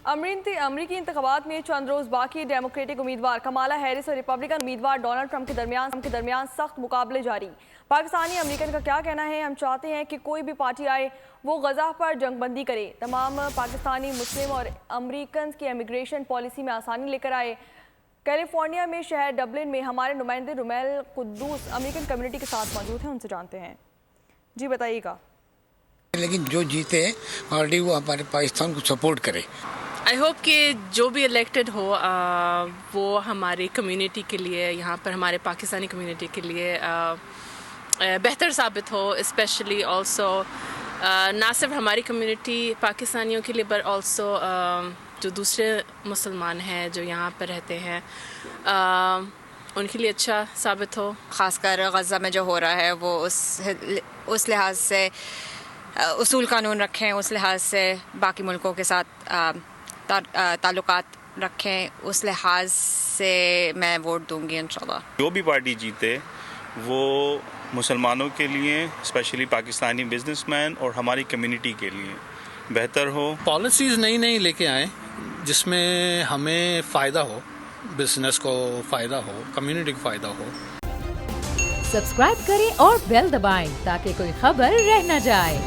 अमरीकी इंतखाबात में चंद रोज़ बाकी। डेमोक्रेटिक उम्मीदवार कमाला हैरिस और रिपब्लिकन उम्मीदवार डोनाल्ड ट्रंप के दरमियान सख्त मुकाबले जारी। पाकिस्तानी अमरीकन का क्या कहना है? हम चाहते हैं कि कोई भी पार्टी आए वो गज़ा पर जंगबंदी करे, तमाम पाकिस्तानी मुस्लिम और अमरीकन की इमिग्रेशन पॉलिसी में आसानी लेकर आए। कैलिफोर्निया में शहर डबलिन में हमारे नुमाइंदे रुमैल कुद्दूस अमरीकन कम्युनिटी के साथ मौजूद हैं, उनसे जानते हैं। जी बताइएगा। लेकिन जो जीते ऑलरेडी वो हमारे पाकिस्तान को सपोर्ट करे। आई होप कि जो भी इलेक्टेड हो वो हमारी कम्युनिटी के लिए, यहाँ पर हमारे पाकिस्तानी कम्युनिटी के लिए बेहतर साबित हो। स्पेशली ऑल्सो ना सिर्फ हमारी कम्युनिटी पाकिस्तानियों के लिए पर ऑल्सो जो दूसरे मुसलमान हैं जो यहाँ पर रहते हैं उनके लिए अच्छा साबित हो। ख़ासकर गज़ा में जो हो रहा है वो उस लिहाज से उसूल कानून रखें, उस लिहाज से बाकी मुल्कों के साथ ताल्लुकात रखें, उस लिहाज से मैं वोट दूंगी इंशाल्लाह। जो भी पार्टी जीते वो मुसलमानों के लिए, स्पेशली पाकिस्तानी बिजनेसमैन और हमारी कम्युनिटी के लिए बेहतर हो। पॉलिसीज़ नई नई लेके आएँ जिसमें हमें फ़ायदा हो, बिजनेस को फ़ायदा हो, कम्युनिटी को फ़ायदा हो। सब्सक्राइब करें और बेल दबाएं ताकि कोई खबर रह न जाए।